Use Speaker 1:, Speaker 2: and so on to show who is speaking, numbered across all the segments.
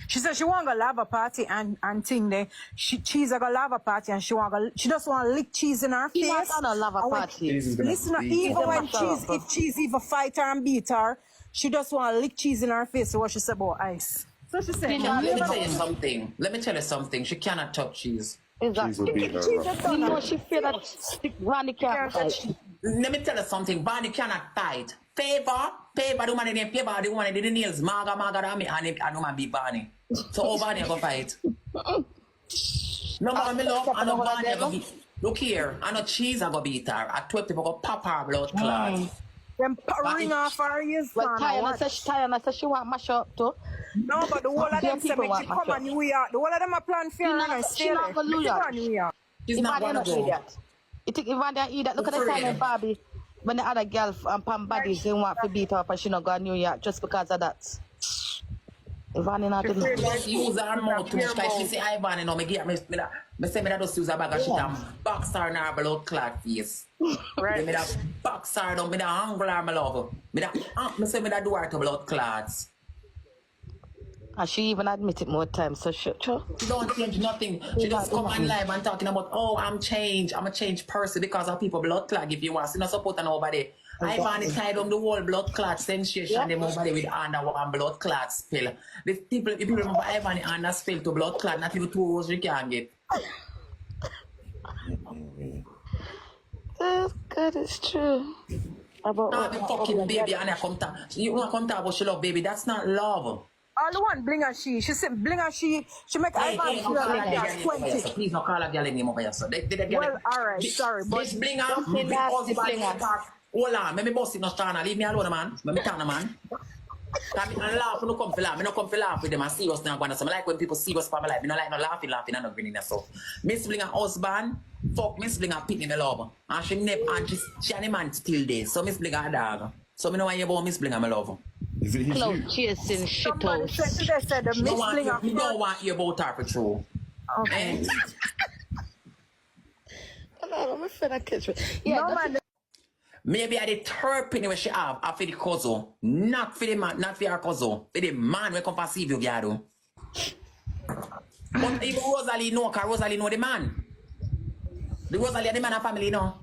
Speaker 1: She said she want to lava party and thing there. Cheese a go lava party and she just want to lick cheese in her face.
Speaker 2: He not on a lava party.
Speaker 1: Listen, even when if cheese even fight her and beat her, she just want to lick cheese in her face. So what she said about ice. So she said,
Speaker 3: let me tell you something. Let me tell you something. She cannot touch cheese.
Speaker 2: Exactly.
Speaker 4: Cheese will beat her.
Speaker 2: You know she feel that Vanny can't fight.
Speaker 3: Let me tell you something. Vanny cannot fight. Favor the woman in the favor the woman in the nails. Maga, and woman beat Vanny. So all Vanny go fight. No more me love, I know Vanny go beat. Look here, I know cheese I go beat her. At 12 people go pop her blood clot.
Speaker 1: Them ring off her ears.
Speaker 2: Well, Tiana says she want mash up too.
Speaker 1: No, but the whole of them say make she come on New York. The whole of them are plan for her and stay there. New York.
Speaker 3: She's not gonna go.
Speaker 2: You think if Vanny eat that? Look at the time when Barbie, when the other girl and Pam Baddies, they want to beat her up and she not go to New York just because of that. If Vanny not
Speaker 3: use her mouth too much because she say, I Vanny, no, me say me that just use a bag of shit and box her in her blood clot face. Right. Me that box her down, me that angle her, my love. Me say me that do her to blood clots.
Speaker 2: And she even admit it more times, so she
Speaker 3: don't change nothing. She just come on live and talking about, oh, I'm changed. I'm a changed person because of people blood clot. If you want to support nobody. I want to tie down the whole blood clot sensation. Them over there with under one blood clot spill. The people remember Ivan under spill to blood clot, not even 2 hours you can get.
Speaker 2: That's good, it's true. About
Speaker 3: not the fucking baby and I come talk. You want to come talk about she love baby. That's not love.
Speaker 1: All the one bling and she said bling and she make Ivan feel like 20.
Speaker 3: Please don't call a girl name over here. So
Speaker 1: well, alright, sorry.
Speaker 3: This blinger, hold on, me boss it no channel. Leave me alone, man. Me turn man. I laugh, no come for laugh. Me no come for laugh with them and serious now. So I like when people serious for my life. Me no like no laughing and not grinning so. Miss Blinger husband, fuck Miss Blinger pit in the love. And she never and she and the man still there. So Miss Blinger a dog. So me know why you about Miss Blinger, my love.
Speaker 4: Is it his
Speaker 2: cloud chasing shit out.
Speaker 1: You
Speaker 3: don't want you about her for true.
Speaker 1: Okay.
Speaker 2: I'm finna catch it. Yeah,
Speaker 1: no man.
Speaker 3: Maybe I the third penny where she have for the cousin, not for the man, not for her cousin, for the man we come for see you, Gado. But even Rosalie know, because Rosalie know the man. The Rosalie the man of family, no.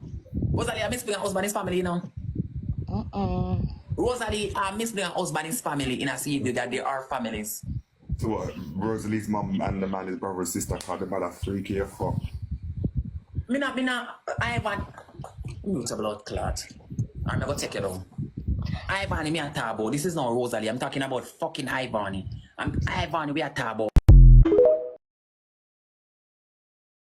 Speaker 3: Rosalie Miss Blinger husband is family, no. Rosalie Miss Blinger husband is family in a see that they are families.
Speaker 4: So what? Rosalie's mum and the man is brother and sister called the mother freaky as fuck.
Speaker 3: Me not, Ivan. It's a blood clot. I'm not gonna take it down. Ivan, me and Tabo. This is not Rosalie. I'm talking about fucking Ivan. Ivan, we are Tabo.